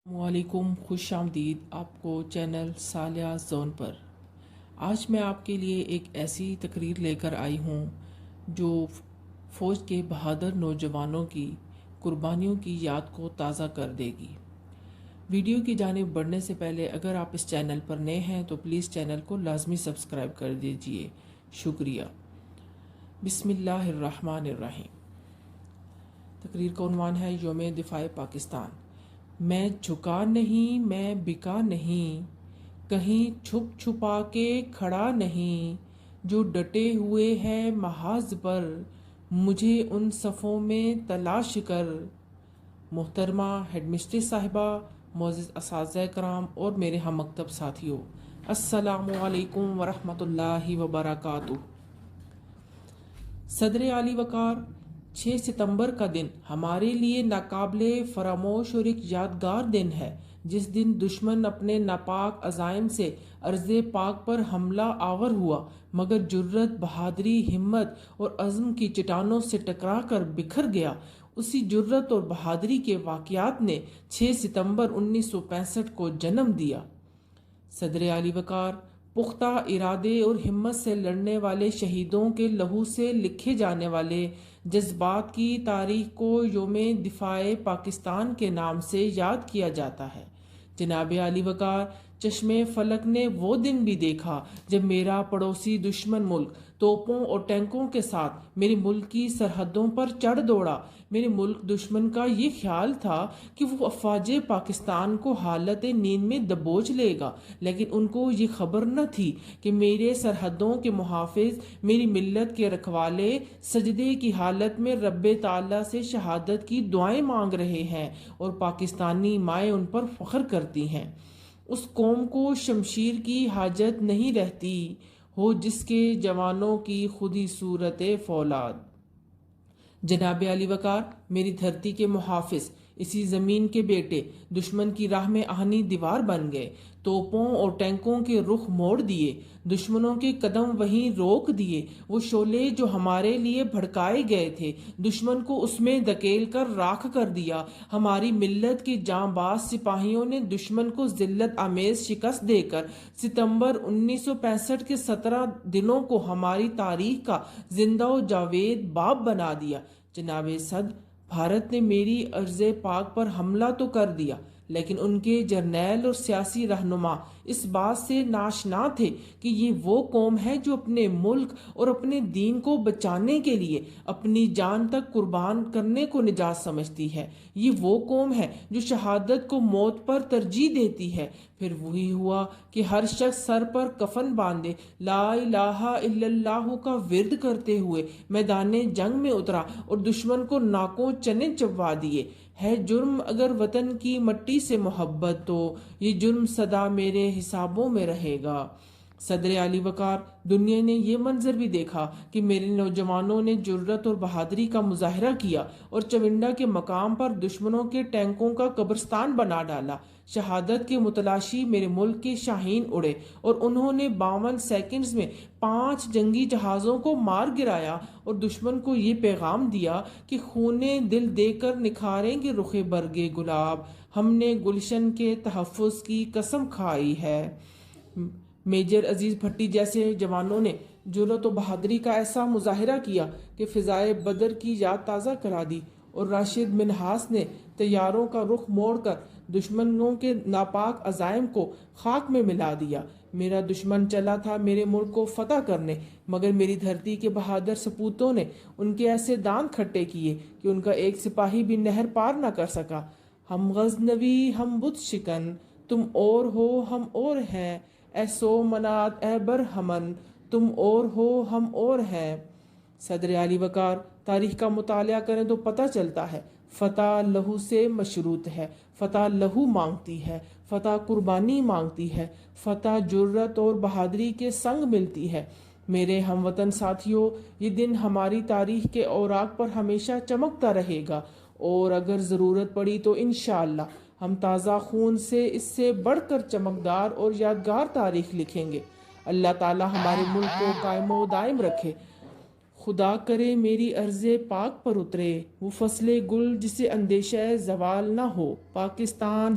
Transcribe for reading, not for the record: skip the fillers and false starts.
वालेकुम, खुश आमदीद आपको चैनल सालिया जोन पर। आज मैं आपके लिए एक ऐसी तकरीर लेकर आई हूँ जो फ़ौज के बहादुर नौजवानों की कुर्बानियों की याद को ताज़ा कर देगी। वीडियो की जानिब बढ़ने से पहले अगर आप इस चैनल पर नए हैं तो प्लीज़ चैनल को लाजमी सब्सक्राइब कर दीजिए, शुक्रिया। बिस्मिल्लाहिर्रहमानिर्रहीम। तकरीर का उन्वान है यौम दिफ़ाए पाकिस्तान। मैं झुका नहीं, मैं बिका नहीं, कहीं छुप छुपा के खड़ा नहीं, जो डटे हुए हैं महाज पर, मुझे उन सफ़ों में तलाश कर। मोहतरमा हेडमिस्ट्रेस साहिबा, मोअज़्ज़िज़ असातिज़ा कराम और मेरे हम मकतब साथियों, अस्सलामु अलैकुम वरहमतुल्लाहि वबरकातुहू। सदर आली वकार, 6 सितंबर का दिन हमारे लिए नाकाबिले फरामोश और एक यादगार दिन है, जिस दिन दुश्मन अपने नापाक अज़ाइम से अर्ज़े पाक पर हमला आवर हुआ, मगर जुर्रत, बहादुरी, हिम्मत और अज़्म की चट्टानों से टकरा कर बिखर गया। उसी जुर्रत और बहादुरी के वाक़यात ने 6 सितंबर 1965 को जन्म दिया। सदर आली वकार, पुख्ता इरादे और हिम्मत से लड़ने वाले शहीदों के लहू से लिखे जाने वाले जज्बात की तारीख को यौम दिफ़ाए पाकिस्तान के नाम से याद किया जाता है। जनाब आली वकार, चश्मे फलक ने वो दिन भी देखा जब मेरा पड़ोसी दुश्मन मुल्क तोपों और टैंकों के साथ मेरे मुल्क की सरहदों पर चढ़ दौड़ा। मेरे मुल्क दुश्मन का ये ख्याल था कि वो अफवाज पाकिस्तान को हालत नींद में दबोच लेगा, लेकिन उनको ये खबर न थी कि मेरे सरहदों के मुहाफिज, मेरी मिल्लत के रखवाले सजदे की हालत में रब्बे ताला से शहादत की दुआएं मांग रहे हैं और पाकिस्तानी माएँ उन पर फख्र करती हैं। उस कौम को शमशीर की हाजत नहीं रहती हो जिसके जवानों की खुदी सूरत फौलाद। जनाब अली वकार, मेरी धरती के मुहाफिज, इसी ज़मीन के बेटे दुश्मन की राह में आहनी दीवार बन गए, तोपों और टैंकों के रुख मोड़ दिए, दुश्मनों के कदम वहीं रोक दिए। वो शोले जो हमारे लिए भड़काए गए थे, दुश्मन को उसमें धकेल कर राख कर दिया। हमारी मिल्लत के जांबाज सिपाहियों ने दुश्मन को जिल्लत आमेज शिकस्त देकर सितंबर 1965 के 17 दिनों को हमारी तारीख का जिंदा व जावेद बाब बना दिया। जनाब सद, भारत ने मेरी अर्ज़े पाक पर हमला तो कर दिया, लेकिन उनके जर्नैल और सियासी रहनुमा इस बात से नाशना थे कि ये वो कौम है जो अपने मुल्क और अपने दीन को बचाने के लिए अपनी जान तक कुर्बान करने को निजात समझती है। ये वो कौम है जो शहादत को मौत पर तरजीह देती है। फिर वही हुआ कि हर शख्स सर पर कफन बांधे ला इलाहा इल्लल्लाहु का विर्द करते हुए मैदाने जंग में उतरा और दुश्मन को नाकों चने चबवा दिए। है जुर्म अगर वतन की मट्टी से मोहब्बत, तो ये जुर्म सदा मेरे हिसाबों में रहेगा। सदर आली वकार, दुनिया ने ये मंजर भी देखा कि मेरे नौजवानों ने जुर्रत और बहादुरी का मुजाहरा किया और चविंडा के मकाम पर दुश्मनों के टैंकों का कब्रिस्तान बना डाला। शहादत के मुतलाशी मेरे मुल्क के शाहीन उड़े और उन्होंने 52 सेकंड्स में 5 जंगी जहाज़ों को मार गिराया और दुश्मन को ये पैगाम दिया कि खूने दिल देकर निखारेंगे रुखे बरगे गुलाब, हमने गुलशन के तहफ़्फ़ुज़ की कसम खाई है। मेजर अजीज भट्टी जैसे जवानों ने जुर्रत और बहादुरी का ऐसा मुजाहरा किया कि फ़िज़ाए बदर की याद ताज़ा करा दी और राशिद मिन्हास ने तैयारों का रुख मोड़कर दुश्मनों के नापाक अज़ाइम को खाक में मिला दिया। मेरा दुश्मन चला था मेरे मुल्क को फतह करने, मगर मेरी धरती के बहादुर सपूतों ने उनके ऐसे दांत खट्टे किए कि उनका एक सिपाही भी नहर पार न कर सका। हम गज़नवी, हम बुत शिकन, तुम और हो हम और हैं, ऐसो मनात ए बरहमन, तुम और हो हम और हैं। सदर आली वकार, तारीख का मुतालिया करें तो पता चलता है फ़तह लहू से मशरूत है, फ़तह लहू मांगती है, फ़तह कुर्बानी मांगती है, फ़तह जुर्रत और बहादुरी के संग मिलती है। मेरे हमवतन साथियों, ये दिन हमारी तारीख के औराक पर हमेशा चमकता रहेगा और अगर ज़रूरत पड़ी तो इंशाअल्लाह हम ताज़ा खून से इससे बढ़कर चमकदार और यादगार तारीख लिखेंगे। अल्लाह ताला हमारे मुल्क को कायमो दायम रखे। खुदा करे मेरी अर्ज़े पाक पर उतरे वो फसले गुल जिसे अंदेशा ज़वाल ना हो। पाकिस्तान